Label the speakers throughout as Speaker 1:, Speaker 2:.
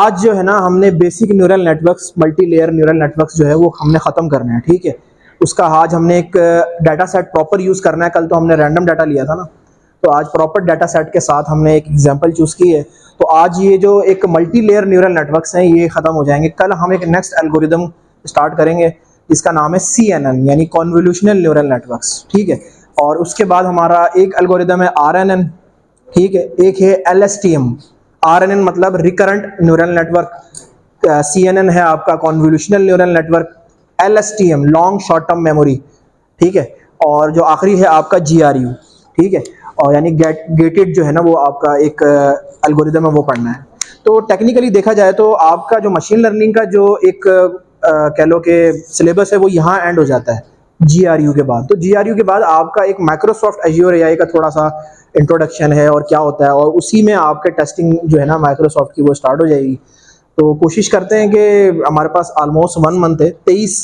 Speaker 1: आज जो है ना हमने basic neural networks, multi layer neural networks जो है वो हमने ख़त्म करना है, ठीक है। उसका आज हमने एक डाटा सेट प्रॉपर यूज़ करना है। कल तो हमने रैंडम डाटा लिया था ना, तो आज प्रॉपर डाटा सेट के साथ हमने एक एग्जांपल चूज़ की है। तो आज ये जो एक मल्टी लेयर न्यूरल नेटवर्क्स हैं ये ख़त्म हो जाएंगे। कल हम एक नेक्स्ट एल्गोरिदम स्टार्ट करेंगे, इसका नाम है CNN यानी कॉन्वोल्यूशनल न्यूरल नेटवर्क्स, ठीक है। और उसके बाद हमारा एक एल्गोरिदम है RNN, ठीक है। एक है LSTM। RNN मतलब रिकरेंट न्यूरल नेटवर्क, CNN है आपका convolutional neural network, LSTM long short term memory, ठीक है। और जो आखिरी है आपका GRU, ठीक है। और यानी गेटेड जो है ना वो आपका एक एल्गोरिदम है वो पढ़ना है। तो टेक्निकली देखा जाए तो आपका जो मशीन लर्निंग का जो एक कह लो कि सिलेबस है वो यहाँ एंड हो जाता है GRU के बाद। तो GRU के बाद आपका एक माइक्रोसॉफ्ट एज्योर AI का थोड़ा सा इंट्रोडक्शन है और क्या होता है, और उसी में आपके टेस्टिंग जो है ना माइक्रोसॉफ्ट की वो स्टार्ट हो जाएगी। तो कोशिश करते हैं कि हमारे पास ऑलमोस्ट 1 मंथ है, 23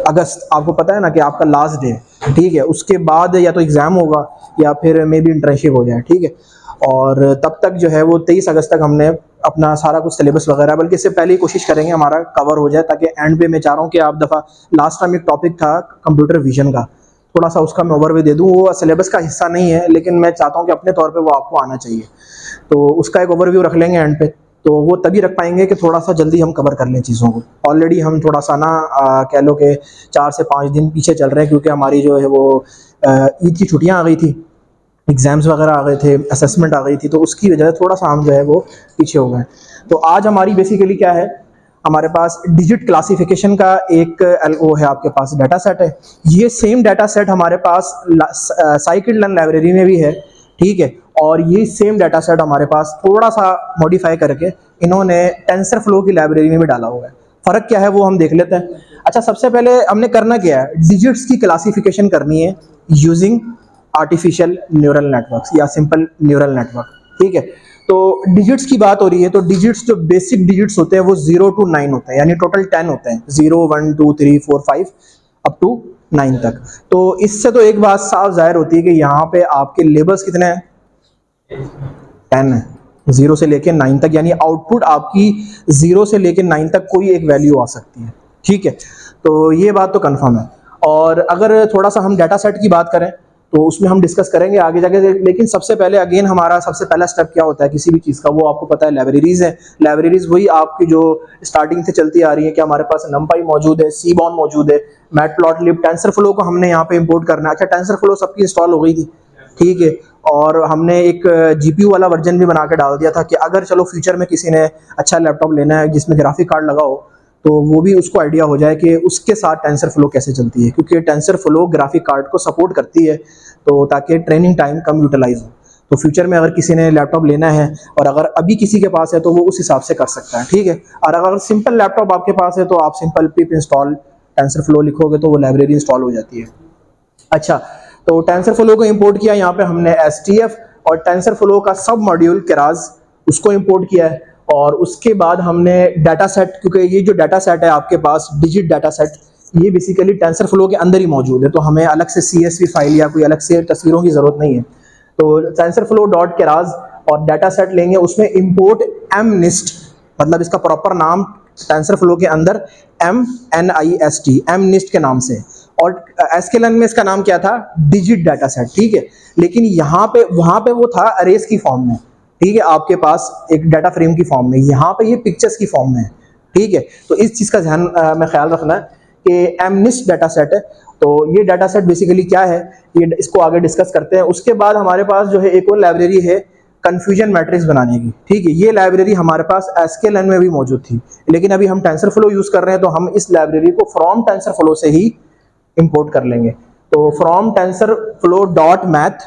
Speaker 1: अगस्त आपको पता है ना कि आपका लास्ट डे, ठीक है। उसके बाद या तो एग्ज़ाम होगा या फिर मे बी इंटर्नशिप हो जाए, ठीक है। और तब तक जो है वो 23 अगस्त तक हमने अपना सारा कुछ सिलेबस वगैरह, बल्कि इससे पहले ही कोशिश करेंगे हमारा कवर हो जाए, ताकि एंड पे मैं चाह रहा हूँ कि आप दफ़ा लास्ट टाइम एक टॉपिक था कंप्यूटर विजन का, थोड़ा सा उसका मैं ओवरव्यू दे दूँ। वो सिलेबस का हिस्सा नहीं है लेकिन मैं चाहता हूँ कि अपने तौर पे वो आपको आना चाहिए, तो उसका एक ओवरव्यू रख लेंगे एंड पे। तो वो तभी रख पाएंगे कि थोड़ा सा जल्दी हम कवर कर लें चीज़ों को। ऑलरेडी हम थोड़ा सा ना कह लो कि 4 से 5 दिन पीछे चल रहे हैं, क्योंकि हमारी जो है वो ईद की छुट्टियाँ आ गई थी, एग्ज़ाम्स वगैरह आ गए थे, असेसमेंट आ गई थी, तो उसकी वजह से थोड़ा सा हम जो है वो पीछे हो गए। तो आज हमारी बेसिकली क्या है, हमारे पास डिजिट क्लासिफिकेशन का एक वो है, आपके पास डाटा सेट है। ये सेम डाटा सेट हमारे पास साइकिड-लर्न लाइब्रेरी में भी है, ठीक है। और ये सेम डाटा सेट हमारे पास थोड़ा सा मॉडिफाई करके इन्होंने टेंसरफ्लो की लाइब्रेरी में भी डाला हुआ है। फ़र्क क्या है वो हम देख लेते हैं। अच्छा, सबसे पहले हमने करना क्या है, डिजिट्स की क्लासिफिकेशन करनी है यूजिंग आर्टिफिशियल न्यूरल नेटवर्क्स या सिंपल न्यूरल नेटवर्क, ठीक है। तो डिजिट्स की बात हो रही है, तो डिजिट्स जो बेसिक डिजिट्स होते हैं वो 0 to 9 होते हैं, यानी टोटल 10 होते हैं, 0 1 2 3 4 5 अप टू 9 तक। तो इससे तो एक बात साफ जाहिर होती है कि यहाँ पे आपके लेबल्स कितने हैं, 10 है, 0 से लेके 9 तक, यानी आउटपुट आपकी 0 से लेके 9 तक कोई एक वैल्यू आ सकती है, ठीक है। तो ये बात तो कंफर्म है। और अगर थोड़ा सा हम डाटा सेट की बात करें तो उसमें हम डिस्कस करेंगे आगे जाके, लेकिन सबसे पहले अगेन हमारा सबसे पहला स्टेप क्या होता है किसी भी चीज़ का, वो आपको पता है लाइब्रेरीज है। लाइब्रेरीज वही आपकी जो स्टार्टिंग से चलती आ रही है कि हमारे पास NumPy मौजूद है, Seaborn मौजूद है, मैटप्लॉटलिब, टेंसरफ्लो को हमने यहाँ पे इंपोर्ट करना है। अच्छा, टेंसरफ्लो सबकी इंस्टॉल हो गई थी, ठीक है। और हमने एक GPU वाला वर्जन भी बना के डाल दिया था कि अगर चलो फ्यूचर में किसी ने अच्छा लैपटॉप लेना है जिसमें ग्राफिक कार्ड लगा हो, तो वो भी उसको आइडिया हो जाए कि उसके साथ टेंसरफ्लो कैसे चलती है, क्योंकि टेंसरफ्लो ग्राफिक कार्ड को सपोर्ट करती है, तो ताकि ट्रेनिंग टाइम कम यूटिलाइज हो। तो फ्यूचर में अगर किसी ने लैपटॉप लेना है और अगर अभी किसी के पास है तो वो उस हिसाब से कर सकता है, ठीक है। और अगर सिंपल लैपटॉप आपके पास है तो आप सिंपल पिप इंस्टॉल टेंसरफ्लो लिखोगे तो वो लाइब्रेरी इंस्टॉल हो जाती है। अच्छा, तो टेंसरफ्लो को इंपोर्ट किया यहाँ पे हमने STF, और टेंसरफ्लो का सब मॉड्यूल केराज उसको इंपोर्ट किया है। और उसके बाद हमने डाटा सेट, क्योंकि ये जो डाटा सेट है आपके पास डिजिट डाटा सेट, ये बेसिकली टेंसरफ्लो के अंदर ही मौजूद है, तो हमें अलग से CSV फाइल या कोई अलग से तस्वीरों की ज़रूरत नहीं है। तो TensorFlow.keras और डाटा सेट लेंगे, उसमें इंपोर्ट MNIST, मतलब इसका प्रॉपर नाम टेंसरफ्लो के अंदर MNIST, MNIST के नाम से। और sklearn में इसका नाम क्या था, डिजिट डाटा सेट, ठीक है। लेकिन यहाँ पे वहाँ पे वो था अरेज की फॉर्म में, ठीक है, आपके पास एक डाटा फ्रेम की फॉर्म में, यहाँ पे ये पिक्चर्स की फॉर्म में है, ठीक है। तो इस चीज़ का ध्यान में ख्याल रखना है कि MNIST डाटा सेट है। तो ये डाटा सेट बेसिकली क्या है, ये इसको आगे डिस्कस करते हैं। उसके बाद हमारे पास जो है एक और लाइब्रेरी है कन्फ्यूजन मैट्रिक्स बनाने की, ठीक है। ये लाइब्रेरी हमारे पास sklearn में भी मौजूद थी, लेकिन अभी हम टेंसरफ्लो यूज़ कर रहे हैं, तो हम इस लाइब्रेरी को फ्रॉम टेंसरफ्लो से ही इंपोर्ट कर लेंगे। तो from TensorFlow.math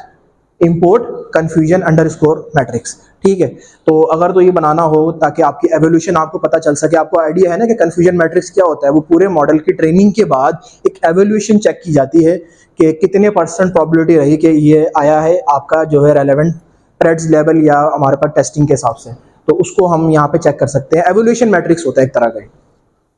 Speaker 1: import confusion underscore matrix, ठीक है। तो अगर तो ये बनाना हो ताकि आपकी एवोल्यूशन आपको पता चल सके, आपको आइडिया है ना कि कन्फ्यूजन मैट्रिक्स क्या होता है, वो पूरे मॉडल की ट्रेनिंग के बाद एक एवोल्यूशन चेक की जाती है कि कितने % प्रोबेबिलिटी रही कि ये आया है आपका जो है रेलेवेंट थ्रेड्स लेवल या हमारे पास टेस्टिंग के हिसाब से, तो उसको हम यहाँ पे चेक कर सकते हैं। एवोल्यूशन मैट्रिक्स होता है एक तरह का।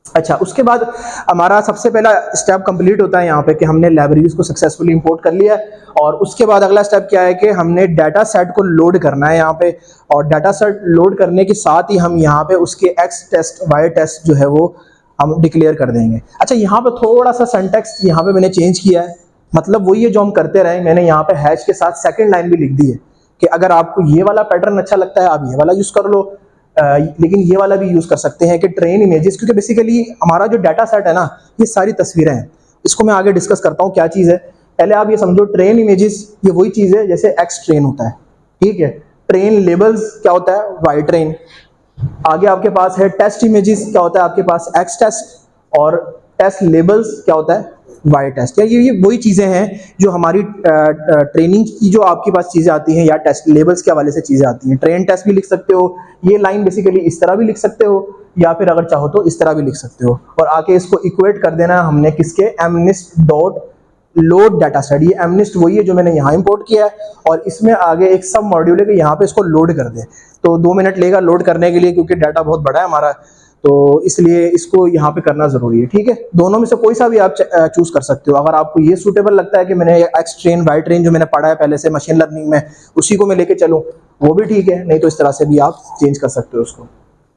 Speaker 1: अच्छा, उसके बाद हमारा सबसे पहला स्टेप कंप्लीट होता है यहाँ पे कि हमने लाइब्रेरीज को सक्सेसफुली इंपोर्ट कर लिया है। और उसके बाद अगला स्टेप क्या है कि हमने डाटा सेट को लोड करना है यहाँ पे। और डाटा सेट लोड करने के साथ ही हम यहाँ पे उसके एक्स टेस्ट वाई टेस्ट जो है वो हम डिक्लेयर कर देंगे। अच्छा, यहाँ पे थोड़ा सा सिंटैक्स यहाँ पे मैंने चेंज किया है, मतलब वही है जो हम करते रहे। मैंने यहाँ पे हैश के साथ सेकंड लाइन भी लिख दी है कि अगर आपको ये वाला पैटर्न अच्छा लगता है आप ये वाला यूज कर लो, लेकिन ये वाला भी यूज कर सकते हैं कि ट्रेन इमेजेस, क्योंकि बेसिकली हमारा जो डाटा सेट है ना ये सारी तस्वीरें हैं। इसको मैं आगे डिस्कस करता हूँ क्या चीज़ है। पहले आप ये समझो, ट्रेन इमेजेस ये वही चीज़ है जैसे एक्स ट्रेन होता है, ठीक है। ट्रेन लेबल्स क्या होता है, वाई ट्रेन। आगे आपके पास है टेस्ट इमेजेस, क्या होता है आपके पास एक्स टेस्ट। और टेस्ट लेबल्स क्या होता है, वाई टेस्ट। या ये वही चीज़ें हैं जो हमारी ट्रेनिंग की जो आपके पास चीज़ें आती हैं या टेस्ट लेबल्स के हवाले से चीज़ें आती हैं। ट्रेन टेस्ट भी लिख सकते हो, ये लाइन बेसिकली इस तरह भी लिख सकते हो, या फिर अगर चाहो तो इस तरह भी लिख सकते हो। और आके इसको इक्वेट कर देना है हमने किसके, एमनिस्ट डॉट लोड डाटा सेट। ये एमनिस्ट वही है जो मैंने यहाँ इंपोर्ट किया है, और इसमें आगे एक सब मॉड्यूल है कि यहाँ पे इसको लोड कर दे। तो 2 मिनट लेगा लोड करने के लिए, क्योंकि डाटा बहुत बड़ा है हमारा, तो इसलिए इसको यहाँ पे करना जरूरी है, ठीक है। दोनों में से कोई सा भी आप चूज कर सकते हो। अगर आपको ये सूटेबल लगता है कि मैंने एक्स ट्रेन वाई ट्रेन जो मैंने पढ़ा है पहले से मशीन लर्निंग में, उसी को मैं लेके चलूँ, वो भी ठीक है, नहीं तो इस तरह से भी आप चेंज कर सकते हो उसको।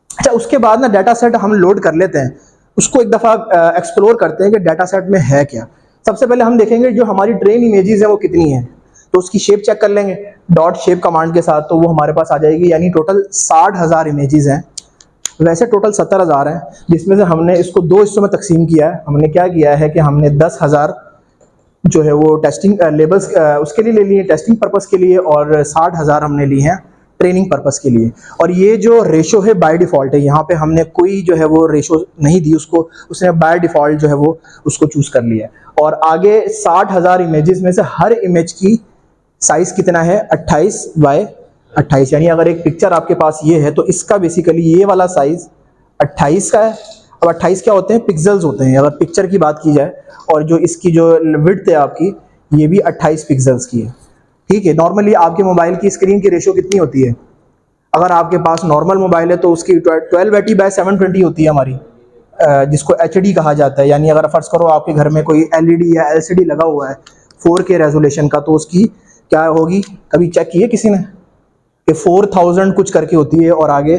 Speaker 1: अच्छा, उसके बाद ना डाटा सेट हम लोड कर लेते हैं, उसको एक दफ़ा एक्सप्लोर करते हैं कि डाटा सेट में है क्या। सबसे पहले हम देखेंगे जो हमारी ट्रेन इमेजेस है वो कितनी है, तो उसकी शेप चेक कर लेंगे डॉट शेप कमांड के साथ, तो वो हमारे पास आ जाएगी। यानी टोटल 60,000 इमेजेस हैं, वैसे टोटल 70,000 हैं, जिसमें से हमने इसको 2 हिस्सों में तकसीम किया है। हमने क्या किया है कि हमने 10,000 जो है वो टेस्टिंग लेबल्स उसके लिए ले लिए, टेस्टिंग पर्पस के लिए, और 60,000 हमने लिए हैं ट्रेनिंग पर्पस के लिए। और ये जो रेशो है बाय डिफ़ॉल्ट है, यहाँ पे हमने कोई जो है वो रेशो नहीं दी उसको, उसने बाय डिफ़ॉल्ट जो है वो उसको चूज़ कर लिया है। और आगे 60,000 इमेजेस में से हर इमेज की साइज़ कितना है, 28 बाय 28। यानी अगर एक पिक्चर आपके पास ये है तो इसका बेसिकली ये वाला साइज़ 28 का है। अब 28 क्या होते हैं, पिक्सल्स होते हैं अगर पिक्चर की बात की जाए। और जो इसकी जो विड्थ है आपकी, ये भी 28 पिक्सल्स की है, ठीक है। नॉर्मली आपके मोबाइल की स्क्रीन की रेशो कितनी होती है, अगर आपके पास नॉर्मल मोबाइल है तो उसकी 1280 बाय 720 होती है हमारी, जिसको HD कहा जाता है। यानी अगर फर्ज करो आपके घर में कोई LED या LCD लगा हुआ है 4K रेजोल्यूशन का, तो उसकी क्या होगी, कभी चेक किए किसी ने कि 4000 कुछ करके होती है और आगे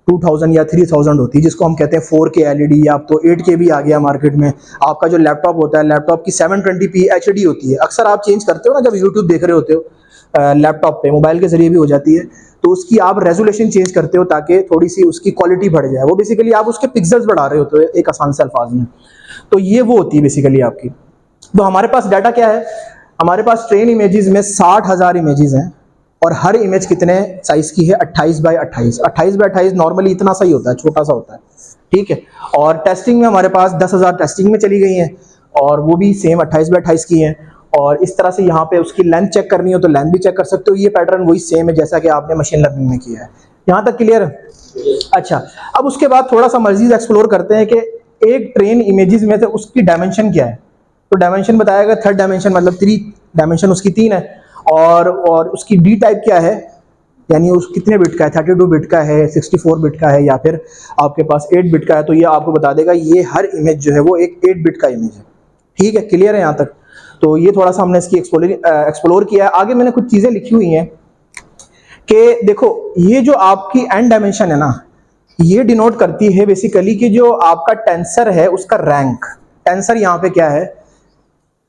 Speaker 1: 2000 या 3000 होती है, जिसको हम कहते हैं 4K LED, या अब तो 8K भी आ गया मार्केट में। आपका जो लैपटॉप होता है, लैपटॉप की 720p HD होती है। अक्सर आप चेंज करते हो ना जब यूट्यूब देख रहे होते हो लैपटॉप पे, मोबाइल के जरिए भी हो जाती है, तो उसकी आप रेजोल्यूशन चेंज करते हो ताकि थोड़ी सी उसकी क्वालिटी बढ़ जाए। वो बेसिकली आप उसके पिक्सल्स बढ़ा रहे होते हो एक आसान से अल्फाज में। तो ये वो होती है बेसिकली आपकी। तो हमारे पास डाटा क्या है, हमारे पास ट्रेन इमेजेस में 60,000 इमेजेस हैं, और हर इमेज कितने साइज की है, 28 बाय 28। 28 बाय 28 नॉर्मली इतना सा ही होता है, छोटा सा होता है, ठीक है। और टेस्टिंग में हमारे पास 10,000 टेस्टिंग में चली गई हैं, और वो भी सेम 28 बाय 28 की हैं। और इस तरह से यहाँ पे उसकी लेंथ चेक करनी हो तो लेंथ भी चेक कर सकते हो। ये पैटर्न वही सेम है जैसा कि आपने मशीन लर्निंग में किया है। यहाँ तक क्लियर है? अच्छा, अब उसके बाद थोड़ा सा मजीद एक्सप्लोर करते हैं कि एक ट्रेन इमेजेस में से उसकी डायमेंशन क्या है। तो डायमेंशन बताया गया, थर्ड डायमेंशन मतलब 3 डायमेंशन उसकी 3 है। और उसकी डी टाइप क्या है, यानी उस कितने बिट का है, 32 बिट का है, 64 बिट का है, या फिर आपके पास 8 बिट का है। तो ये आपको बता देगा ये हर इमेज जो है वो एक 8 बिट का इमेज है, ठीक है। क्लियर है यहाँ तक? तो ये थोड़ा सा हमने इसकी एक्सप्लोर किया है। आगे मैंने कुछ चीज़ें लिखी हुई हैं कि देखो ये जो आपकी एन डायमेंशन है ना, ये डिनोट करती है बेसिकली कि जो आपका टेंसर है उसका रैंक। टेंसर यहाँ पे क्या है,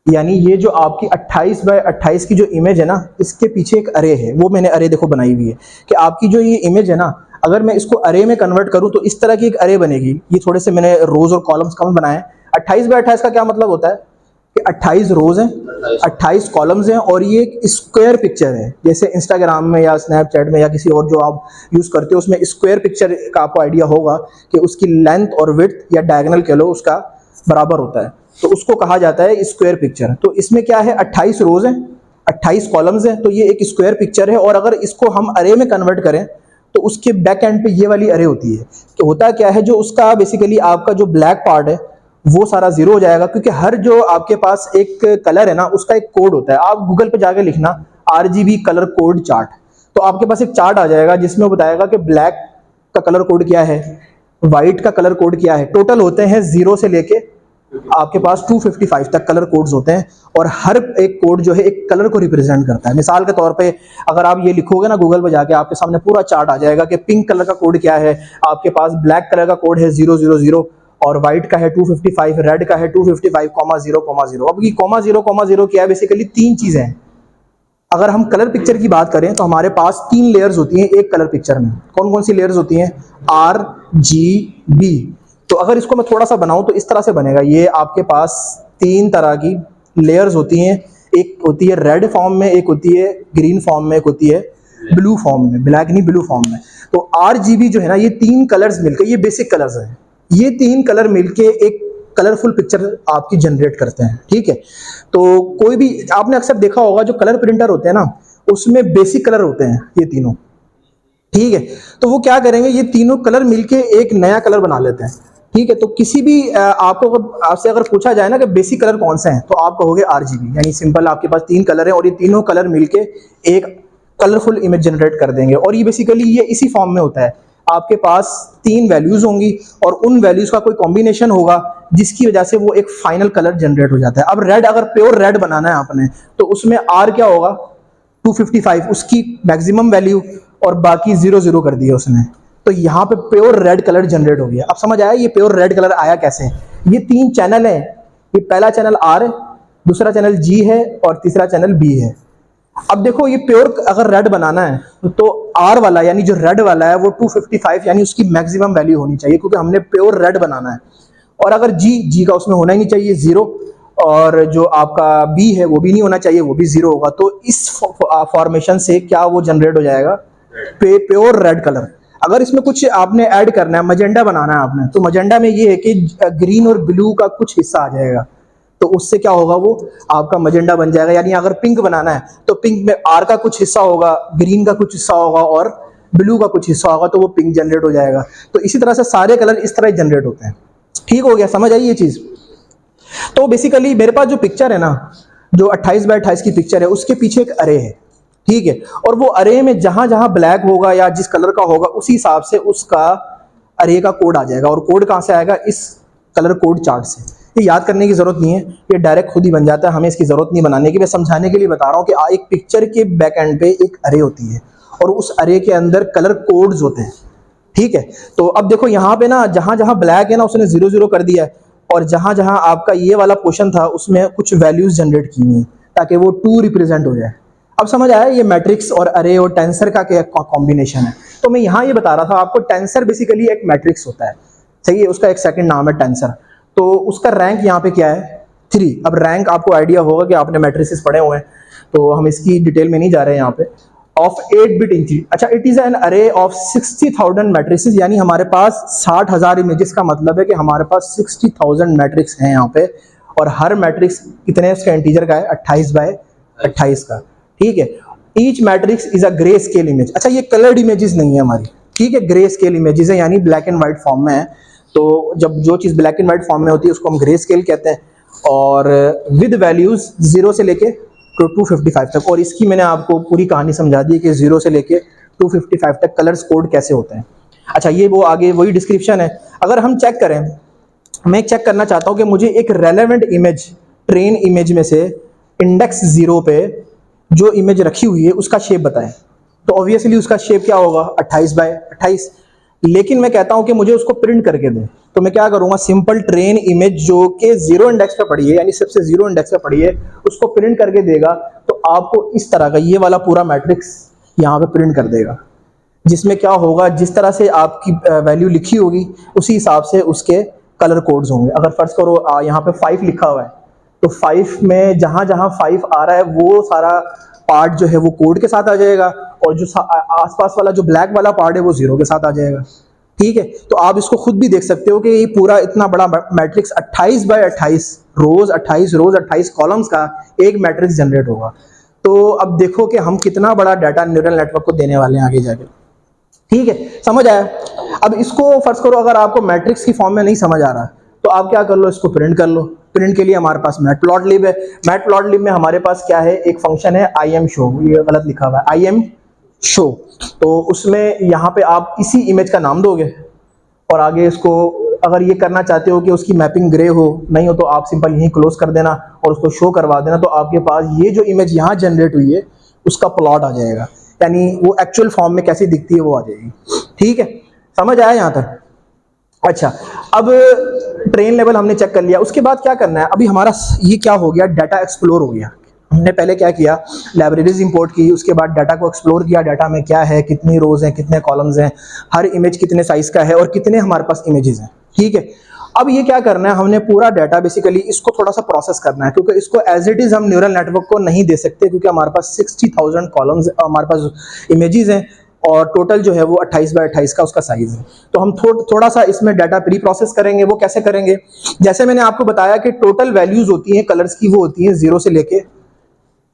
Speaker 1: यानी ये जो आपकी 28 बाय 28 की जो इमेज है ना, इसके पीछे एक अरे है। वो मैंने अरे देखो बनाई हुई है कि आपकी जो ये इमेज है ना, अगर मैं इसको अरे में कन्वर्ट करूं तो इस तरह की एक अरे बनेगी। ये थोड़े से मैंने रोज और कॉलम्स कम बनाए। 28 बाय 28 का क्या मतलब होता है कि 28 रोज हैं, 28 कॉलम्स हैं, और ये एक स्क्वायर पिक्चर है। जैसे इंस्टाग्राम में या स्नैपचैट में या किसी और जो आप यूज़ करते हो उसमें स्क्वायर पिक्चर का आपको आइडिया होगा कि उसकी लेंथ और विड्थ या डायगोनल कह लो उसका बराबर होता है, तो उसको कहा जाता है स्क्वायर पिक्चर। तो इसमें क्या है, 28 रोज हैं, 28 कॉलम्स हैं, तो ये एक स्क्वायर पिक्चर है। और अगर इसको हम अरे में कन्वर्ट करें तो उसके बैक एंड पे ये वाली अरे होती है। तो होता क्या है, जो उसका बेसिकली आपका जो ब्लैक पार्ट है वो सारा जीरो हो जाएगा, क्योंकि हर जो आपके पास एक कलर है ना उसका एक कोड होता है। आप गूगल पे जाके लिखना RGB कलर कोड चार्ट, तो आपके पास एक चार्ट आ जाएगा जिसमें बताएगा कि ब्लैक का कलर कोड क्या है, वाइट का कलर कोड क्या है, टोटल होते हैं 0 से लेके आपके पास 255 तक कलर कोड्स होते हैं, और हर एक कोड जो है एक कलर को रिप्रेजेंट करता है। मिसाल के तौर पे अगर आप ये लिखोगे ना गूगल पे जाके, आपके सामने पूरा चार्ट आ जाएगा कि पिंक कलर का कोड क्या है, आपके पास ब्लैक कलर का कोड है 000, और व्हाइट का है 255, रेड का है 255,0,0। अब ये 0,0 क्या है, बेसिकली 3 चीजें हैं। अगर हम कलर पिक्चर की बात करें तो हमारे पास 3 लेयर्स होती हैं एक कलर पिक्चर में। कौन कौन सी लेयर्स होती हैं? RGB। तो अगर इसको मैं थोड़ा सा बनाऊं तो इस तरह से बनेगा। ये आपके पास 3 तरह की लेयर्स होती हैं, एक होती है रेड फॉर्म में, एक होती है ग्रीन फॉर्म में, एक होती है ब्लू फॉर्म में, ब्लैक नहीं ब्लू फॉर्म में। तो RGB जो है ना, ये 3 कलर्स मिलकर, ये बेसिक कलर्स हैं, ये 3 कलर मिलके एक कलरफुल पिक्चर आपकी जनरेट करते हैं। ठीक है, तो कोई भी आपने अक्सर देखा होगा जो कलर प्रिंटर होते हैं ना, उसमें बेसिक कलर होते हैं ये तीनों। ठीक है, तो वो क्या करेंगे, ये तीनों कलर मिलके एक नया कलर बना लेते हैं। ठीक है, तो किसी भी आपसे अगर पूछा जाए ना कि बेसिक कलर कौन से हैं, तो आप कहोगे RGB, यानी सिंपल आपके पास 3 कलर हैं और ये तीनों कलर मिलके एक कलरफुल इमेज जनरेट कर देंगे। और ये बेसिकली ये इसी फॉर्म में होता है, आपके पास 3 वैल्यूज होंगी और उन वैल्यूज का कोई कॉम्बिनेशन होगा जिसकी वजह से वो एक फाइनल कलर जनरेट हो जाता है। अब रेड, अगर प्योर रेड बनाना है आपने, तो उसमें R क्या होगा, 255 उसकी मैक्सिमम वैल्यू, और बाकी 00 कर दिया उसने। तो यहाँ पे प्योर रेड कलर जनरेट हो गया। अब समझ आया ये प्योर रेड कलर आया कैसे? ये 3 चैनल है, ये पहला चैनल R है, दूसरा चैनल G है और तीसरा चैनल B है। अब देखो ये प्योर अगर रेड बनाना है तो R वाला यानी जो रेड वाला है वो 255 यानी उसकी मैक्सिमम वैल्यू होनी चाहिए, क्योंकि हमने प्योर रेड बनाना है। और अगर G का उसमें होना ही नहीं चाहिए 0, और जो आपका B है वो भी नहीं होना चाहिए, वो भी 0 होगा। तो इस फॉर्मेशन से क्या वो जनरेट हो जाएगा, प्योर रेड कलर। अगर इसमें कुछ आपने ऐड करना है, मजेंडा बनाना है आपने, तो मजेंडा में ये है कि ग्रीन और ब्लू का कुछ हिस्सा आ जाएगा, तो उससे क्या होगा, वो आपका मजेंडा बन जाएगा। यानी अगर पिंक बनाना है तो पिंक में R का कुछ हिस्सा होगा, ग्रीन का कुछ हिस्सा होगा और ब्लू का कुछ हिस्सा होगा, तो वो पिंक जनरेट हो जाएगा। तो इसी तरह से सारे कलर इस तरह जनरेट होते हैं। ठीक हो गया, समझ आई ये चीज? तो बेसिकली मेरे पास जो पिक्चर है ना, जो 28 बाय 28 की पिक्चर है, उसके पीछे एक अरे है। ठीक है, और वो अरे में जहां जहां ब्लैक होगा या जिस कलर का होगा उसी हिसाब से उसका अरे का कोड आ जाएगा। और कोड कहां से आएगा, इस कलर कोड चार्ट से। ये याद करने की जरूरत नहीं है, ये डायरेक्ट खुद ही बन जाता है, हमें इसकी जरूरत नहीं बनाने की। मैं समझाने के लिए बता रहा हूँ कि एक पिक्चर के बैक एंड पे एक अरे होती है और उस अरे के अंदर कलर कोड्स होते हैं। ठीक है, तो अब देखो यहाँ पे ना जहां जहां ब्लैक है ना उसने 00 कर दिया है, और जहां जहां आपका ये वाला पोर्शन था उसमें कुछ वैल्यूज जनरेट की हुई है ताकि वो 2 रिप्रेजेंट हो जाए। अब समझ आया ये मैट्रिक्स और अरे और टेंसर का क्या कॉम्बिनेशन है। तो मैं यहाँ ये बता रहा था आपको, टेंसर बेसिकली एक मैट्रिक्स होता है, सही है, उसका एक सेकंड नाम है टेंसर। तो उसका रैंक यहाँ पे क्या है, 3। अब रैंक आपको आइडिया होगा कि आपने मैट्रिसेस पढ़े हुए हैं, तो हम इसकी डिटेल में नहीं जा रहे हैं यहाँ पे। ऑफ 8 बिट इंच, अच्छा, इट इज एन अरे ऑफ 60,000 मैट्रिसेस, यानी हमारे पास 60,000 इमेजेस का मतलब है कि हमारे पास 60,000 मैट्रिक्स हैं यहाँ पे। और हर मैट्रिक्स कितने उसका इंटीजर का है, 28 बाय 28 का। ठीक है, each matrix is a grey scale image. अच्छा, ये कलर्ड इमेजेस नहीं है हमारी, ठीक है, ग्रे स्केल इमेजेस है, यानी ब्लैक एंड व्हाइट फॉर्म में है। तो जब जो चीज़ ब्लैक एंड व्हाइट फॉर्म में होती है उसको हम ग्रे स्केल कहते हैं, और विद वैल्यूज 0 से लेके 255 तक। और इसकी मैंने आपको पूरी कहानी समझा दी कि 0 से लेके 255 तक कलर्स कोड कैसे होते हैं। अच्छा, ये वो आगे वही डिस्क्रिप्शन है। अगर हम चेक करें, मैं चेक करना चाहता हूँ कि मुझे एक रेलेवेंट इमेज, ट्रेन इमेज में से इंडेक्स 0 पे जो इमेज रखी हुई है उसका शेप बताएं। तो ऑब्वियसली उसका शेप क्या होगा, 28 बाय 28। लेकिन मैं कहता हूं कि मुझे उसको प्रिंट करके दें, तो मैं क्या करूंगा, सिंपल ट्रेन इमेज जो कि 0 इंडेक्स पे पड़ी है, यानी सबसे 0 इंडेक्स पे पड़ी है, उसको प्रिंट करके देगा। तो आपको इस तरह का ये वाला पूरा मैट्रिक्स यहाँ पे प्रिंट कर देगा, जिसमें क्या होगा, जिस तरह से आपकी वैल्यू लिखी होगी उसी हिसाब से उसके कलर कोड्स होंगे। अगर फर्ज करो यहाँ पे 5 लिखा हुआ है, तो 5 में जहां जहां 5 आ रहा है वो सारा पार्ट जो है वो कोड के साथ आ जाएगा, और जो आसपास वाला जो ब्लैक वाला पार्ट है वो 0 के साथ आ जाएगा। ठीक है, तो आप इसको खुद भी देख सकते हो कि ये पूरा इतना बड़ा मैट्रिक्स 28 बाय 28 रोज 28 कॉलम्स का एक मैट्रिक्स जनरेट होगा। तो अब देखो कि हम कितना बड़ा डाटा न्यूरल नेटवर्क को देने वाले हैं आगे जाके। ठीक है, समझ आया? अब इसको फर्ज करो अगर आपको मैट्रिक्स की फॉर्म में नहीं समझ आ रहा तो आप क्या कर लो, इसको प्रिंट कर लो। प्रिंट के लिए हमारे पास मैटप्लॉटलिब है। मैटप्लॉटलिब में हमारे पास क्या है, एक फंक्शन है IMShow, ये गलत लिखा हुआ है IMShow। तो उसमें यहाँ पे आप इसी इमेज का नाम दोगे, और आगे इसको अगर ये करना चाहते हो कि उसकी मैपिंग ग्रे हो, नहीं हो तो आप सिंपल यहीं क्लोज कर देना और उसको शो करवा देना, तो आपके पास ये जो इमेज यहाँ जनरेट हुई है उसका प्लॉट आ जाएगा, यानी वो एक्चुअल फॉर्म में कैसी दिखती है वो आ जाएगी। ठीक है, समझ आया यहाँ तक? अच्छा, अब ट्रेन लेवल हमने चेक कर लिया, उसके बाद क्या करना है, अभी हमारा ये क्या हो गया, डाटा एक्सप्लोर हो गया। हमने पहले क्या किया, लाइब्रेरीज इंपोर्ट की, उसके बाद डाटा को एक्सप्लोर किया, डाटा में क्या है, कितनी रोज हैं, कितने कॉलम्स हैं, हर इमेज कितने साइज का है और कितने हमारे पास इमेजेस हैं। ठीक है, अब ये क्या करना है, हमने पूरा डाटा बेसिकली इसको थोड़ा सा प्रोसेस करना है, क्योंकि इसको एज इट इज हम न्यूरल नेटवर्क को नहीं दे सकते, क्योंकि हमारे पास 60,000 कॉलम्स, हमारे पास इमेजेस हैं और टोटल जो है वो 28 बाय 28 का उसका साइज है। तो हम थोड़ा सा इसमें डाटा प्री प्रोसेस करेंगे। वो कैसे करेंगे, जैसे मैंने आपको बताया कि टोटल वैल्यूज होती हैं कलर्स की, वो होती हैं 0 से लेके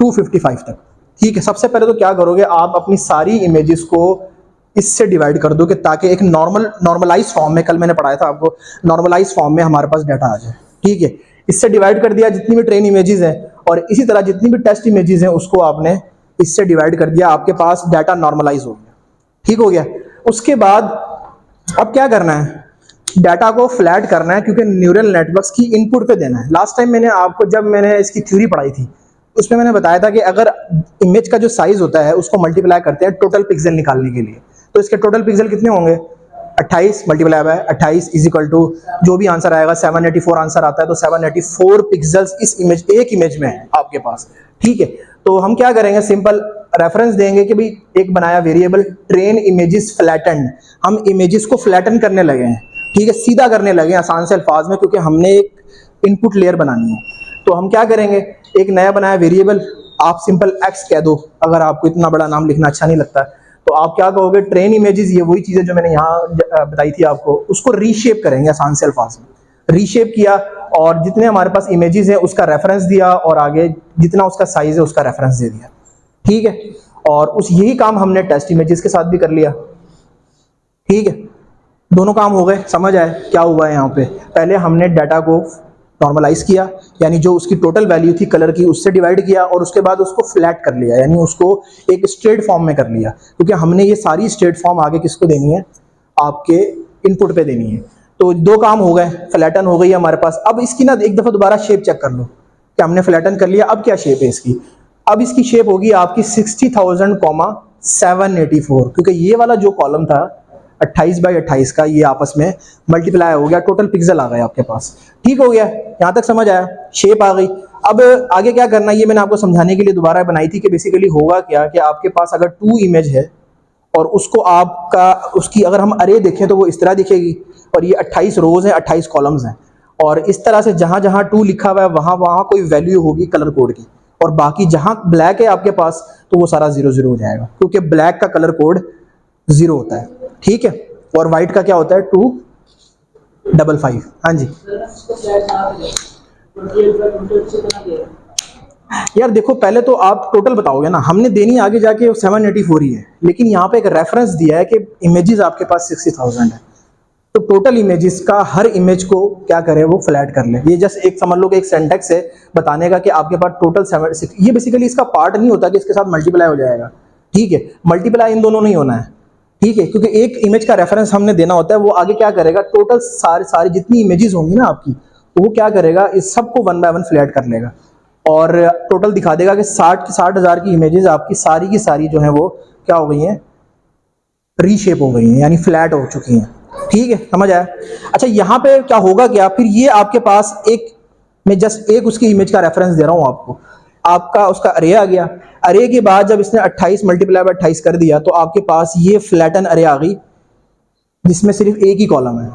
Speaker 1: 255 तक। ठीक है, सबसे पहले तो क्या करोगे, आप अपनी सारी इमेजेस को इससे डिवाइड कर दो कि ताकि एक नॉर्मलाइज फॉर्म में, कल मैंने पढ़ाया था आपको, नॉर्मलाइज फॉर्म में हमारे पास डाटा आ जाए। ठीक है, इससे डिवाइड कर दिया जितनी भी ट्रेन इमेजेस हैं, और इसी तरह जितनी भी टेस्ट इमेजेस हैं उसको आपने इससे डिवाइड कर दिया, आपके पास डाटा नॉर्मलाइज हो गया। ठीक हो गया, उसके बाद अब क्या करना है, डाटा को फ्लैट करना है, क्योंकि न्यूरल नेटवर्क्स की इनपुट पे देना है। लास्ट टाइम मैंने आपको, जब मैंने इसकी थ्योरी पढ़ाई थी, उसमें मैंने बताया था कि अगर इमेज का जो साइज होता है उसको मल्टीप्लाई करते हैं टोटल पिक्सल निकालने के लिए, तो इसके टोटल पिक्सल कितने होंगे, 28 multiply by 28 is equal to जो भी आंसर आएगा 784 आंसर आता है, तो 784 पिक्सल्स इस इमेज, एक इमेज में है आपके पास। ठीक है, तो हम क्या करेंगे, सिंपल रेफरेंस देंगे कि भाई एक बनाया वेरिएबल ट्रेन इमेजेस फ्लैटन, हम इमेजेस को फ्लैटन करने लगे हैं। ठीक है, सीधा करने लगे आसान से अल्फाज में, क्योंकि हमने एक इनपुट लेयर बनानी है। तो हम क्या करेंगे, एक नया बनाया वेरिएबल, आप सिंपल x कह दो, अगर आपको इतना बड़ा नाम लिखना अच्छा नहीं लगता, तो आप क्या कहोगे, ट्रेन इमेजेस, ये वही चीजें जो मैंने यहाँ बताई थी आपको, उसको रीशेप करेंगे आसान से अल्फाज में। रीशेप किया और जितने हमारे पास इमेजेस हैं उसका रेफरेंस दिया, और आगे जितना उसका साइज है उसका रेफरेंस दे दिया। ठीक है, और उस यही काम हमने टेस्ट इमेजेस के साथ भी कर लिया। ठीक है, दोनों काम हो गए। समझ आए क्या हुआ है यहाँ पे, पहले हमने डाटा को नॉर्मलाइज किया, यानी जो उसकी टोटल वैल्यू थी कलर की उससे डिवाइड किया, और उसके बाद उसको फ्लैट कर लिया, यानी उसको एक स्ट्रेट फॉर्म में कर लिया, क्योंकि हमने ये सारी स्ट्रेट फॉर्म आगे किसको देनी है, आपके इनपुट पे देनी है। तो दो काम हो गए, फ्लैटन हो गई है हमारे पास। अब इसकी ना एक दफा दोबारा शेप चेक कर लो कि हमने फ्लैटन कर लिया, अब क्या शेप है इसकी, अब इसकी शेप होगी आपकी 60,784, क्योंकि ये वाला जो कॉलम था 28 बाई 28 का, ये आपस में मल्टीप्लाई हो गया, टोटल पिक्सल आ गए आपके पास। ठीक हो गया, यहां तक समझ आया, शेप आ गई। अब आगे क्या करना, ये मैंने आपको समझाने के लिए दोबारा बनाई थी कि बेसिकली होगा क्या कि आपके पास अगर 2 इमेज है और उसको आपका, उसकी अगर हम अरे देखें तो वो इस तरह दिखेगी, और ये 28 रोज है, 28 कॉलम्स हैं, और इस तरह से जहां जहां 2 लिखा हुआ है वहां वहां कोई वैल्यू होगी कलर कोड की, और बाकी जहां ब्लैक है आपके पास तो वो सारा 0 0 हो जाएगा, क्योंकि ब्लैक का कलर कोड 0 होता है। ठीक है, और व्हाइट का क्या होता है 255। हाँ जी यार देखो, पहले तो आप टोटल बताओगे ना, हमने देनी आगे जाके 784 ही है, लेकिन यहाँ पे एक रेफरेंस दिया है कि इमेजेस आपके पास 60,000 है, तो टोटल इमेजेस का हर इमेज को क्या करे, वो फ्लैट कर ले। ये जस्ट एक समझ लो कि एक सेंटेक्स है बताने का कि आपके पास टोटल 76, ये बेसिकली इसका पार्ट नहीं होता कि इसके साथ मल्टीप्लाई हो जाएगा। ठीक है, मल्टीप्लाई इन दोनों नहीं होना है। ठीक है, क्योंकि एक इमेज का रेफरेंस हमने देना होता है, वो आगे क्या करेगा, टोटल सारी जितनी इमेजेस होंगी ना आपकी, वो क्या करेगा, इस सबको 1 बाय 1 फ्लैट कर लेगा, और टोटल दिखा देगा कि 60,000 की इमेजेस आपकी सारी की सारी जो है वो क्या हो गई हैं, रीशेप हो गई हैं, यानी फ्लैट हो चुकी हैं। ठीक है, समझ आया। अच्छा, यहाँ पे क्या होगा, क्या फिर ये आपके पास एक, मैं जस्ट एक उसकी इमेज का रेफरेंस दे रहा हूँ आपको, आपका उसका अरे आ गया, अरे के बाद जब इसने 28 मल्टीप्लाई बाय 28 कर दिया तो आपके पास ये फ्लैटन अरे आ गई, जिसमें सिर्फ एक ही कॉलम है,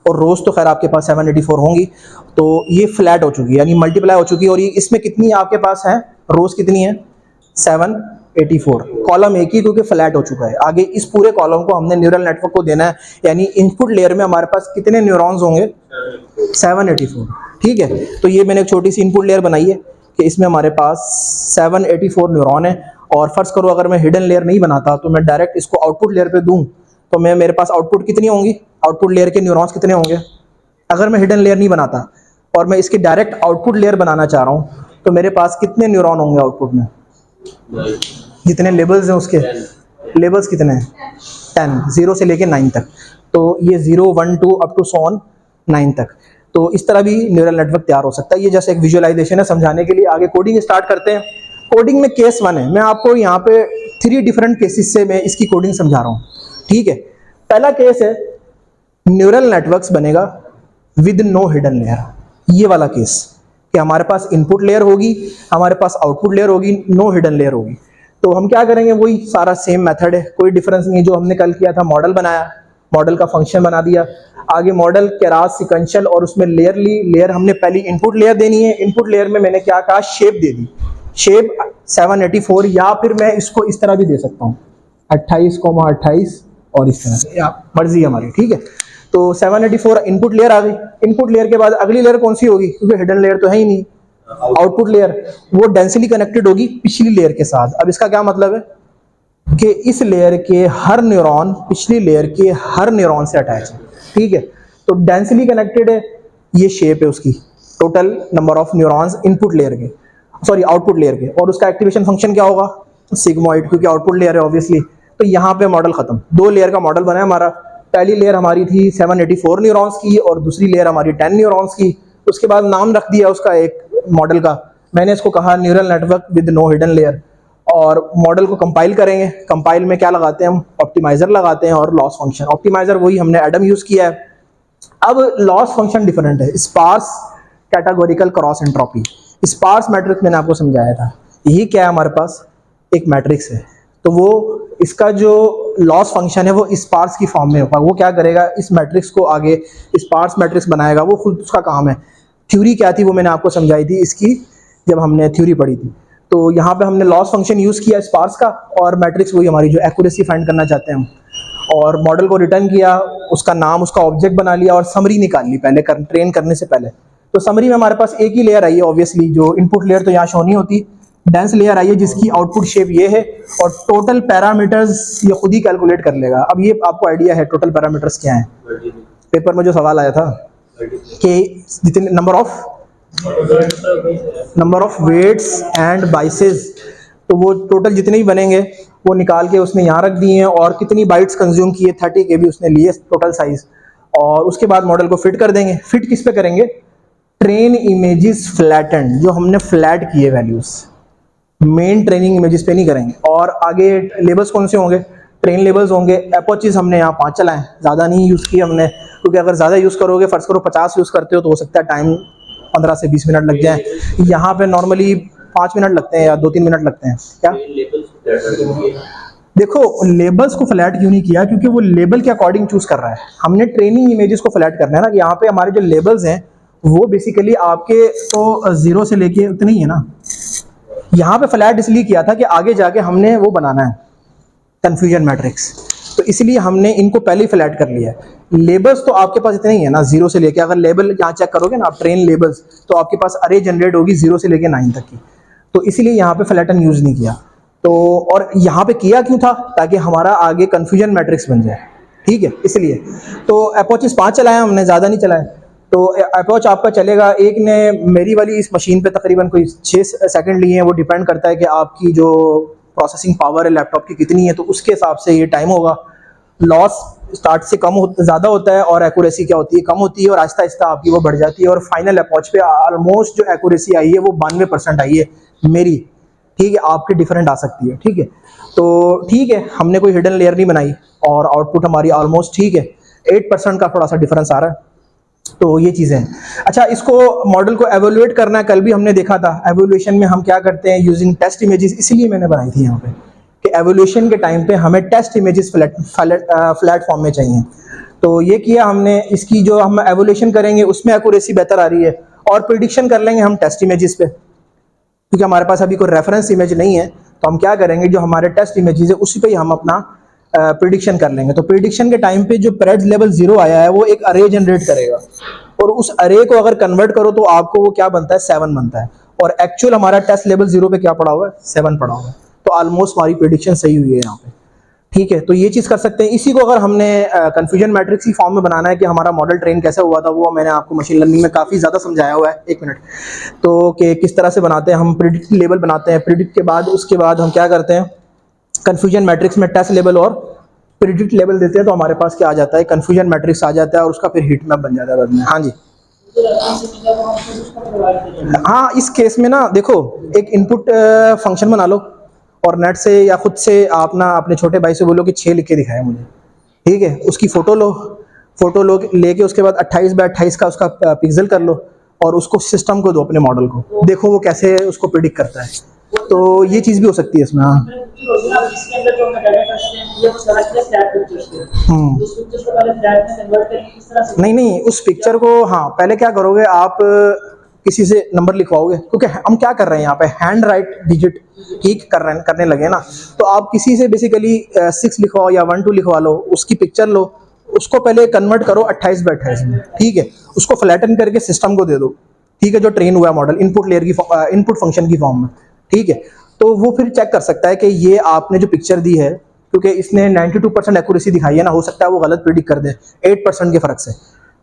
Speaker 1: और रोज तो खैर आपके पास 784 होंगी, तो ये फ्लैट हो चुकी है, यानी मल्टीप्लाई हो चुकी है। और ये इसमें कितनी आपके पास है, रोज कितनी है, 784, कॉलम एक ही, क्योंकि फ्लैट हो चुका है। आगे इस पूरे कॉलम को हमने न्यूरल नेटवर्क को देना है, यानी इनपुट लेयर में हमारे पास कितने न्यूरॉन्स होंगे, 784। ठीक है, तो ये मैंने एक छोटी सी इनपुट लेयर बनाई है कि इसमें हमारे पास 784 न्यूरॉन है, और फर्ज करो अगर मैं हिडन लेयर नहीं बनाता तो मैं डायरेक्ट इसको आउटपुट लेयर पे दूं, तो मेरे पास आउटपुट कितनी होंगी, आउटपुट लेयर के न्यूरॉन्स कितने होंगे, अगर मैं हिडन लेयर नहीं बनाता और मैं इसके डायरेक्ट आउटपुट लेयर बनाना चाह रहा हूँ, तो मेरे पास कितने न्यूरॉन होंगे आउटपुट में, जितने लेबल्स हैं उसके लेबल्स कितने हैं, 10, 0 से लेके 9 तक। तो ये 0, 1, 2 अप टू सो ऑन 9 तक। तो इस तरह भी न्यूरल नेटवर्क तैयार हो सकता है। ये जैसे एक विजुअलाइजेशन है समझाने के लिए। आगे कोडिंग स्टार्ट करते हैं। कोडिंग में केस 1 है, मैं आपको यहाँ पे 3 डिफरेंट केसेस से मैं इसकी कोडिंग समझा रहा हूँ, ठीक है। पहला केस है न्यूरल नेटवर्क्स बनेगा विद नो हिडन लेयर, ये वाला केस कि हमारे पास इनपुट लेयर होगी, हमारे पास आउटपुट लेयर होगी, नो हिडन लेयर होगी। तो हम क्या करेंगे, वही सारा सेम मेथड है, कोई डिफरेंस नहीं। जो हमने कल किया था, मॉडल बनाया, मॉडल का फंक्शन बना दिया, आगे मॉडल केरास सिक्वेंशियल और उसमें लेयर ली। लेयर हमने पहली इनपुट लेयर देनी है, इनपुट लेयर में मैंने क्या कहा, शेप दे दी, शेप 784, या फिर मैं इसको इस तरह भी दे सकता हूँ 28,28 और इस तरह से, आप मर्जी हमारी, ठीक है। तो 784 इनपुट लेयर आ गई। इनपुट लेयर के बाद अगली लेयर कौन सी होगी, क्योंकि हिडन लेयर तो है ही नहीं, आउटपुट लेयर, वो डेंसली कनेक्टेड होगी पिछली लेयर के साथ। अब इसका क्या मतलब है कि इस लेयर के हर न्यूरॉन पिछली लेयर के हर न्यूरॉन से अटैच है, ठीक है। तो डेंसली कनेक्टेड है, ये शेप है उसकी, total number of neurons input layer के, सॉरी आउटपुट लेयर के। और उसका एक्टिवेशन फंक्शन क्या होगा, सिग्मोइड, क्योंकि आउटपुट लेयर है ऑब्वियसली। तो यहाँ पे मॉडल खत्म, 2 लेयर का मॉडल बना है हमारा। पहली लेयर हमारी थी 784 न्यूरॉन्स की और दूसरी लेयर हमारी 10 न्यूरॉन्स की। उसके बाद नाम रख दिया उसका एक मॉडल का, मैंने इसको कहा neural network with no hidden layer. और मॉडल को कंपाइल करेंगे, कंपाइल में क्या लगाते हैं हम, ऑप्टिमाइजर लगाते हैं और लॉस फंक्शन। ऑप्टिमाइजर वही हमने एडम यूज किया है। अब लॉस फंक्शन डिफरेंट है, sparse categorical cross entropy. Sparse matrix मैंने आपको समझाया था, यही क्या है, हमारे पास एक मैट्रिक्स है, तो वो इसका जो लॉस फंक्शन है वो स्पार्स की फॉर्म में होगा। वो क्या करेगा, इस मैट्रिक्स को आगे स्पार्स मैट्रिक्स बनाएगा, वो खुद उसका काम है। थ्योरी क्या थी वो मैंने आपको समझाई थी इसकी, जब हमने थ्योरी पढ़ी थी। तो यहाँ पे हमने लॉस फंक्शन यूज़ किया स्पार्स का, और मैट्रिक्स वही हमारी जो एक्यूरेसी फाइंड करना चाहते हैं हम। और मॉडल को रिटर्न किया, उसका नाम, उसका ऑब्जेक्ट बना लिया और समरी निकाल ली पहले ट्रेन करने से पहले। तो समरी में हमारे पास एक ही लेयर आई है ऑब्वियसली, जो इनपुट लेयर तो यहाँ शो नहीं होती, डेंस लेयर आई है जिसकी आउटपुट शेप ये है, और टोटल पैरामीटर्स ये खुद ही कैलकुलेट कर लेगा। अब ये आपको आइडिया है टोटल पैरामीटर्स क्या हैं, पेपर में जो सवाल आया था कि जितने number of weights and biases, तो वो टोटल जितने भी बनेंगे वो निकाल के उसने यहाँ रख दिए हैं, और कितनी बाइट्स कंज्यूम किए 30 KB उसने लिए टोटल साइज। और उसके बाद मॉडल को फिट कर देंगे। फिट किस पे करेंगे, ट्रेन इमेजेस फ्लैटेंड, जो हमने फ्लैट किए वैल्यूज, मेन ट्रेनिंग इमेजेस पे नहीं करेंगे। और आगे लेबल्स कौन से होंगे, ट्रेन लेबल्स होंगे। एपोचेस हमने यहाँ 5 चलाएं, ज़्यादा नहीं यूज़ किए हमने, क्योंकि अगर ज़्यादा यूज़ करोगे, फर्ज करो 50 यूज़ करते हो, तो हो सकता है टाइम 15 से 20 मिनट लग जाए। यहाँ पे नॉर्मली 5 मिनट लगते हैं या 2-3 मिनट लगते हैं। क्या देखो, लेबल्स को फ्लैट क्यों नहीं किया, क्योंकि वो लेबल के अकॉर्डिंग चूज कर रहा है। हमने ट्रेनिंग इमेजेस को फ्लैट करना है ना, कि यहाँ पे हमारे जो लेबल्स हैं वो बेसिकली आपके तो 0 से लेके उतने ही है ना। यहाँ पे फ्लैट इसलिए किया था कि आगे जाके हमने वो बनाना है कंफ्यूजन मैट्रिक्स, तो इसलिए हमने इनको पहले ही फ्लैट कर लिया है। लेबल्स तो आपके पास इतने ही है ना, 0 से लेके, अगर लेबल यहाँ चेक करोगे ना आप, ट्रेन लेबल्स, तो आपके पास अरे जनरेट होगी 0 से लेके 9 तक की। तो इसीलिए यहाँ पे फ्लैटन यूज नहीं किया। तो और यहाँ पे किया क्यों था, ताकि हमारा आगे कंफ्यूजन मैट्रिक्स बन जाए, ठीक है, इसलिए। तो अप्रोचेस 5 चलाया हमने, ज़्यादा नहीं चलाए। तो अप्रोच आपका चलेगा, एक ने मेरी वाली इस मशीन पे तकरीबन कोई 6 सेकंड लिए हैं, वो डिपेंड करता है कि आपकी जो प्रोसेसिंग पावर है लैपटॉप की कितनी है, तो उसके हिसाब से ये टाइम होगा। लॉस स्टार्ट से ज़्यादा होता है और एक्यूरेसी क्या होती है, कम होती है, और आहिस्ता आहिस्ता आपकी वो बढ़ जाती है। और फाइनल अप्रोच पे ऑलमोस्ट जो एक्यूरेसी आई है वो 92% आई है मेरी, ठीक है। आपकी डिफरेंट आ सकती है, ठीक है। तो ठीक है, हमने कोई हिडन लेयर नहीं बनाई और आउटपुट हमारी ऑलमोस्ट ठीक है, 8% का थोड़ा सा डिफरेंस आ रहा है। तो ये चीज़ें हैं। अच्छा, इसको मॉडल को एवेलुएट करना है, कल भी हमने देखा था। एवेलुएशन में हम क्या करते हैं, यूजिंग टेस्ट इमेजेस, इसीलिए मैंने बनाई थी यहाँ पे कि एवेलुएशन के टाइम पे हमें टेस्ट इमेजेस फ्लैट फॉर्म में चाहिए। तो ये किया हमने। इसकी जो हम एवेलुएशन करेंगे उसमें एक्यूरेसी बेहतर आ रही है, और प्रिडिक्शन कर लेंगे हम टेस्ट इमेजेस पे, क्योंकि हमारे पास अभी कोई रेफरेंस इमेज नहीं है। तो हम क्या करेंगे, जो हमारे टेस्ट इमेजेस है उसी पे ही हम अपना प्रिडिक्शन कर लेंगे। तो प्रिडिक्शन के टाइम पे जो प्रेड्स लेवल 0 आया है वो एक अरे जनरेट करेगा, और उस अरे को अगर कन्वर्ट करो तो आपको वो क्या बनता है, 7 बनता है। और एक्चुअल हमारा टेस्ट लेवल 0 पे क्या पड़ा हुआ है, 7 पड़ा हुआ है। तो ऑलमोस्ट हमारी प्रिडिक्शन सही हुई है यहाँ पे, ठीक है। तो ये चीज़ कर सकते हैं। इसी को अगर हमने कंफ्यूजन मैट्रिक्स की फॉर्म में बनाना है कि हमारा मॉडल ट्रेन कैसे हुआ था, वो मैंने आपको मशीन लर्निंग में काफ़ी ज़्यादा समझाया हुआ है। 1 मिनट। तो कि किस तरह से बनाते हैं हम, प्रिडिक्ट लेवल बनाते हैं, प्रिडिक्ट के बाद उसके बाद हम क्या करते हैं, कंफ्यूजन मैट्रिक्स में टेस्ट लेवल और प्रिडिक्ट लेवल देते हैं तो हमारे पास क्या आ जाता है, कन्फ्यूजन मैट्रिक्स आ जाता है और उसका फिर हीट मैप बन जाता है बाद में। हाँ जी, हाँ इस केस में ना देखो, एक इनपुट फंक्शन बना लो और नेट से या खुद से आप ना अपने छोटे भाई से बोलो कि 6 लिख के दिखाया मुझे, ठीक है। उसकी फोटो लो, फोटो लो लेके उसके बाद 28 बाय 28 का उसका पिक्सल कर लो और उसको सिस्टम को दो, अपने मॉडल को, देखो वो कैसे उसको प्रिडिक्ट करता है। तो ये चीज़ भी हो सकती है इसमें। हाँ नहीं नहीं, उस पिक्चर को, हाँ पहले क्या करोगे आप, किसी से नंबर लिखवाओगे, क्योंकि हम क्या कर रहे हैं यहाँ पे, हैंड राइट डिजिट ठीक करने लगे ना, तो आप किसी से बेसिकली 6 लिखवाओ या 1 2 लिखवा लो, उसकी पिक्चर लो, उसको पहले कन्वर्ट करो 28 बाय 28 में, ठीक है, उसको फ्लैटन करके सिस्टम को दे दो, ठीक है, जो ट्रेन हुआ मॉडल इनपुट लेयर की इनपुट फंक्शन की फॉर्म में, ठीक है। तो वो फिर चेक कर सकता है कि ये आपने जो पिक्चर दी है, क्योंकि इसने 92% एक्यूरेसी दिखाई है ना, हो सकता है वो गलत प्रिडिक्ट कर दे 8% के फर्क से।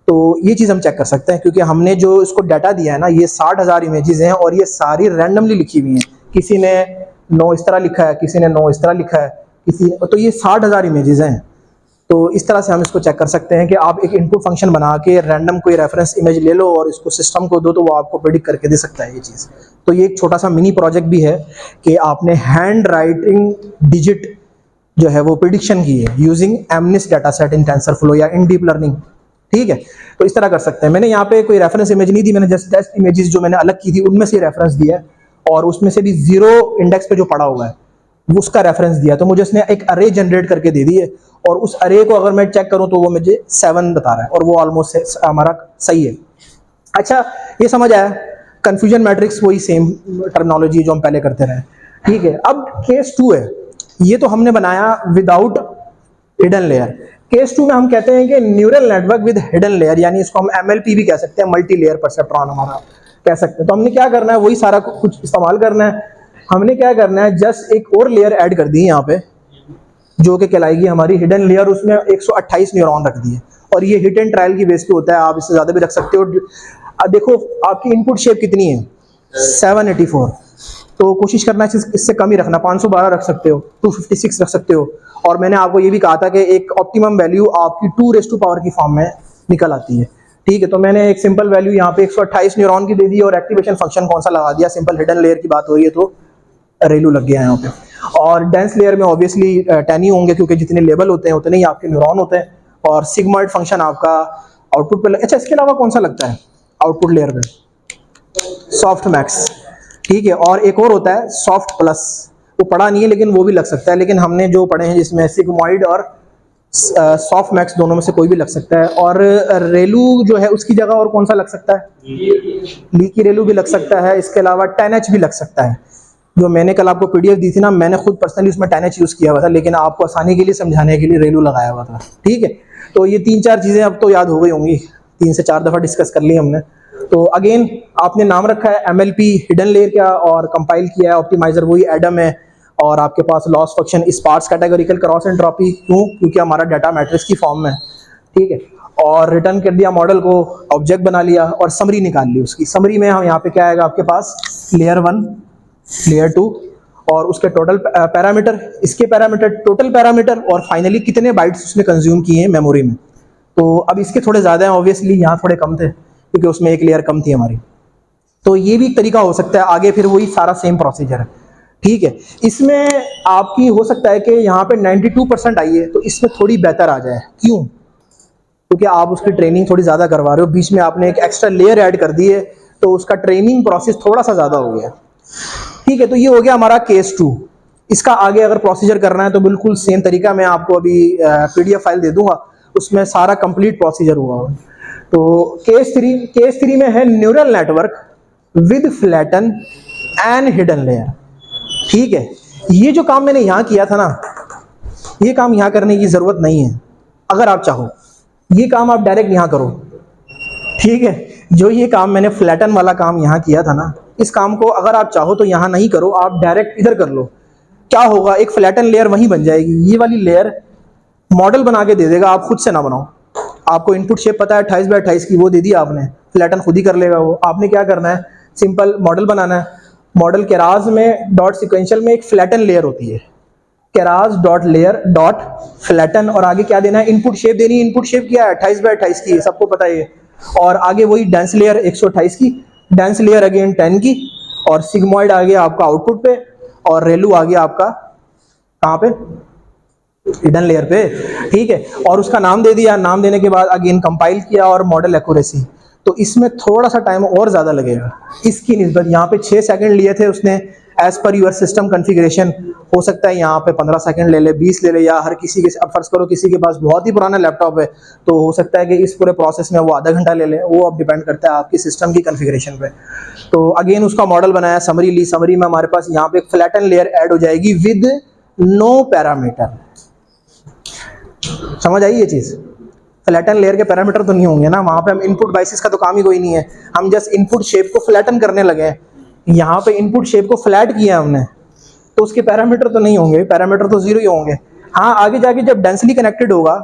Speaker 1: तो ये चीज़ हम चेक कर सकते हैं, क्योंकि हमने जो इसको डाटा दिया है ना, ये 60,000 इमेजेस हैं और ये सारी रैंडमली लिखी हुई हैं, किसी ने 9 इस तरह लिखा है, किसी ने 9 इस तरह लिखा है, तो ये 60,000 इमेजेस हैं। तो इस तरह से हम इसको चेक कर सकते हैं कि आप एक इनपुट फंक्शन बना के रैंडम कोई रेफरेंस इमेज ले लो और इसको सिस्टम को दो, तो वो आपको प्रेडिक्ट करके दे सकता है ये चीज़। तो ये एक छोटा सा मिनी प्रोजेक्ट भी है कि आपने हैंड राइटिंग डिजिट जो है वो प्रिडिक्शन की है यूजिंग एमनिस डाटा सेट इन टेंसरफ्लो या इन डीप लर्निंग, ठीक है। तो इस तरह कर सकते हैं। मैंने यहाँ पे कोई रेफरेंस इमेज नहीं दी, मैंने जस्ट टेस्ट इमेजेस जो मैंने अलग की थी उनमें से रेफरेंस दिया है और उसमें से भी 0 इंडेक्स पे जो पड़ा हुआ है वो उसका रेफरेंस दिया, तो मुझे उसने एक अरे जनरेट करके दे दी है और उस अरे को अगर मैं चेक करूं तो वो मुझे 7 बता रहा है और वो ऑलमोस्ट हमारा सही है। अच्छा ये समझ आया, कंफ्यूजन मैट्रिक्स वही सेम टर्मिनोलॉजी जो हम पहले करते रहे, ठीक है। अब केस 2 है, ये तो हमने बनाया विदाउट हिडन लेयर। केस 2 में हम कहते हैं कि neural network with hidden layer, यानी इसको हम MLP भी कह सकते हैं, मल्टी लेयर परसेप्ट्रॉन हमारा कह सकते हैं। तो हमने क्या करना है, वही सारा कुछ इस्तेमाल करना है। हमने क्या करना है, जस्ट एक और लेयर ऐड कर दी है यहाँ पे जो कि कहलाएगी हमारी हिडन लेयर, उसमें 128 न्यूरॉन रख दिए और ये हिट एंड ट्रायल की बेस पे होता है, आप इससे ज़्यादा भी रख सकते हो। देखो आपकी इनपुट शेप कितनी है 784, तो कोशिश करना है इससे कम ही रखना, 512 रख सकते हो, 256 रख सकते हो। और मैंने आपको ये भी कहा था कि एक ऑप्टिमम वैल्यू आपकी 2 की फॉर्म में निकल आती है, ठीक है। तो मैंने एक सिंपल वैल्यू यहाँ पे 128 न्यूरॉन की दे दी और एक्टिवेशन फंक्शन कौन सा लगा दिया, सिंपल हिडन लेयर की बात हो रही है तो रेलू लग गया है यहाँ पे। और डेंस लेयर में ऑब्वियसली 10 ही होंगे क्योंकि जितने लेबल होते हैं उतने ही आपके न्यूरॉन होते हैं। और सिग्मॉइड फंक्शन आपका आउटपुट पे अच्छा इसके अलावा कौन सा लगता है आउटपुट लेयर में, सॉफ्ट मैक्स, ठीक है। और एक और होता है सॉफ्ट प्लस, वो पढ़ा नहीं है लेकिन वो भी लग सकता है, लेकिन हमने जो पढ़े हैं जिसमें सिग्मॉइड और सॉफ्ट मैक्स दोनों में से कोई भी लग सकता है। और रेलू जो है उसकी जगह और कौन सा लग सकता है, लीकी रेलू भी लग सकता है। इसके अलावा 10H भी लग सकता है, जो मैंने कल आपको PDF दी थी ना, मैंने खुद पर्सनली उसमें 10H यूज़ किया हुआ था, लेकिन आपको आसानी के लिए समझाने के लिए रेलू लगाया हुआ था, ठीक है। तो ये 3-4 चीज़ें अब तो याद हो गई होंगी, 3 से 4 दफ़ा डिस्कस कर ली हमने। तो अगेन आपने नाम रखा है MLP हिडन लेयर का और कंपाइल किया है ऑप्टिमाइजर वही एडम है, और आपके पास loss function sparse categorical cross entropy, क्यों, क्योंकि हमारा डाटा मैट्रिक्स की फॉर्म में, ठीक है। और रिटर्न कर दिया मॉडल को, ऑब्जेक्ट बना लिया और समरी निकाल ली उसकी। समरी में हम यहाँ पे क्या आएगा आपके पास, लेयर 1 लेयर 2 और उसके टोटल पैरामीटर, इसके पैरामीटर, टोटल पैरामीटर और फाइनली कितने बाइट्स उसने कंज्यूम किए हैं मेमोरी में। तो अब इसके थोड़े ज़्यादा हैं ऑब्वियसली, यहाँ थोड़े कम थे क्योंकि उसमें एक लेयर कम थी हमारी। तो ये भी एक तरीका हो सकता है, आगे फिर वही सारा सेम प्रोसीजर है, ठीक है। इसमें आपकी हो सकता है कि यहाँ पे 92% आई है तो इसमें थोड़ी बेहतर आ जाए, क्यों, क्योंकि आप उसकी ट्रेनिंग थोड़ी ज़्यादा करवा रहे हो, बीच में आपने एक एक्स्ट्रा लेयर ऐड कर दी है तो उसका ट्रेनिंग प्रोसेस थोड़ा सा ज़्यादा हो गया, ठीक है। तो ये हो गया हमारा केस 2। इसका आगे अगर प्रोसीजर करना है तो बिल्कुल सेम तरीका, मैं आपको अभी PDF फाइल दे दूंगा, उसमें सारा कंप्लीट प्रोसीजर हुआ है। तो केस 3 में है neural network with flatten and hidden layer, ठीक है। ये जो काम मैंने यहाँ किया था ना, ये काम यहाँ करने की ज़रूरत नहीं है। अगर आप चाहो ये काम आप डायरेक्ट यहाँ करो, ठीक है। जो ये काम मैंने फ्लैटन वाला काम यहाँ किया था ना, इस काम को अगर आप चाहो तो यहाँ नहीं करो, आप डायरेक्ट इधर कर लो। क्या होगा, एक फ्लैटन लेयर वहीं बन जाएगी, ये वाली लेयर मॉडल बना के दे देगा, आप खुद से ना बनाओ। आपको इनपुट शेप पता है 28 बाय 28 की, वो दे दी आपने, फ्लैटन खुद ही कर लेगा वो। आपने क्या करना है, सिंपल मॉडल बनाना है। मॉडल के राज में डॉट सिक्वेंशियल में एक फ्लैटन लेयर होती है, Keras dot layer dot flatten, और आगे क्या देना है, इनपुट शेप देनी है। इनपुट शेप क्या है, 28x28 की, सबको पता है ये। और आगे वही डेंस लेयर 128 की, डेंस लेयर अगेन 10 की, और सिग्मॉइड आ गया आपका आउटपुट पे, और रेलू आ गया आपका कहाँ पे, हिडन लेयर पे, ठीक है। और उसका नाम दे दिया, नाम देने के बाद अगेन कंपाइल किया और मॉडल एक्यूरेसी, तो इसमें थोड़ा सा टाइम और ज़्यादा लगेगा इसकी निस्बत। यहाँ पे 6 सेकंड लिए थे उसने as per your system configuration, हो सकता है यहाँ पे 15 सेकंड ले ले, 20 ले ले, या हर किसी के, अब फर्ज करो किसी के पास बहुत ही पुराना लैपटॉप है तो हो सकता है कि इस पूरे प्रोसेस में वो आधा घंटा ले ले, वो अब डिपेंड करता है आपकी सिस्टम की कॉन्फ़िगरेशन पे। तो अगेन उसका मॉडल बनाया, समरी ली, समरी में हमारे पास यहाँ पे एक फ्लैटन लेयर ऐड हो जाएगी विद नो पैरामीटर। समझ आई ये चीज़, फ्लैटन लेयर के पैरामीटर तो नहीं होंगे ना वहाँ पे, हम इनपुट बाइसिस का तो काम ही कोई नहीं है, हम जस्ट इनपुट शेप को फ्लैटन करने लगे हैं। यहाँ पे इनपुट शेप को फ्लैट किया हमने, तो उसके पैरामीटर तो नहीं होंगे, पैरामीटर तो जीरो ही होंगे। हाँ, आगे जाके जब डेंसली कनेक्टेड होगा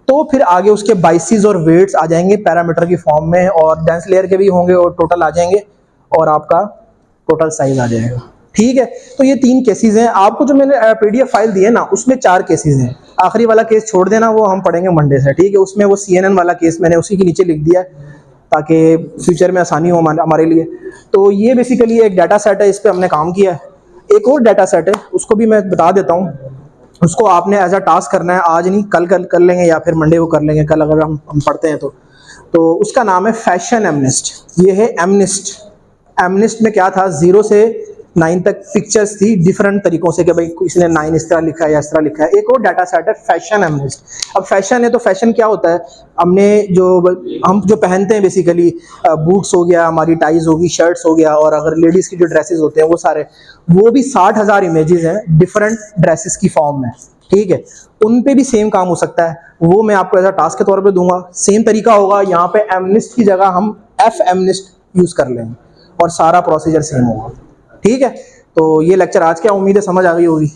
Speaker 1: तो फिर आगे उसके बाइसिस और वेट्स आ जाएंगे पैरामीटर की फॉर्म में, और डेंस लेयर के भी होंगे और टोटल आ जाएंगे, और आपका टोटल साइज आ जाएगा, ठीक है। तो ये 3 केसेस हैं। आपको जो मैंने पीडीएफ फाइल दी है ना, उसमें 4 केसेस हैं। आखिरी वाला केस छोड़ देना, वो हम पढ़ेंगे मंडे से, ठीक है। उसमें वो CNN वाला केस मैंने उसी के नीचे लिख दिया है ताकि फ्यूचर में आसानी हो हमारे लिए। तो ये बेसिकली एक डाटा सेट है, इस पर हमने काम किया है। एक और डाटा सेट है, उसको भी मैं बता देता हूँ। उसको आपने एज अ टास्क करना है, आज नहीं कल कर लेंगे, या फिर मंडे को कर लेंगे, कल अगर हम पढ़ते हैं तो उसका नाम है फैशन एमनिस्ट। ये है एमनिस्ट। एमनिस्ट में क्या था, 0 से 9 तक पिक्चर्स थी डिफरेंट तरीकों से, कि भाई किसी ने 9 इस तरह लिखा है या इस तरह लिखा है। एक और डाटा सेट है फैशन एमनिस्ट। अब फैशन है तो फैशन क्या होता है, हम जो पहनते हैं बेसिकली, बूट्स हो गया, हमारी टाइज होगी, शर्ट्स हो गया, और अगर लेडीज़ की जो ड्रेसेस होते हैं वो सारे, वो भी 60,000 इमेजेस हैं डिफरेंट ड्रेसेस की फॉर्म में, ठीक है। उन पे भी सेम काम हो सकता है, वो मैं आपको एज अ टास्क के तौर पे दूंगा। सेम तरीका होगा, यहाँ पे एमनिस्ट की जगह हम एफ एमनिस्ट यूज़ कर लेंगे और सारा प्रोसीजर सेम होगा, ठीक है। तो ये लेक्चर आज क्या, उम्मीद है समझ आ गई होगी।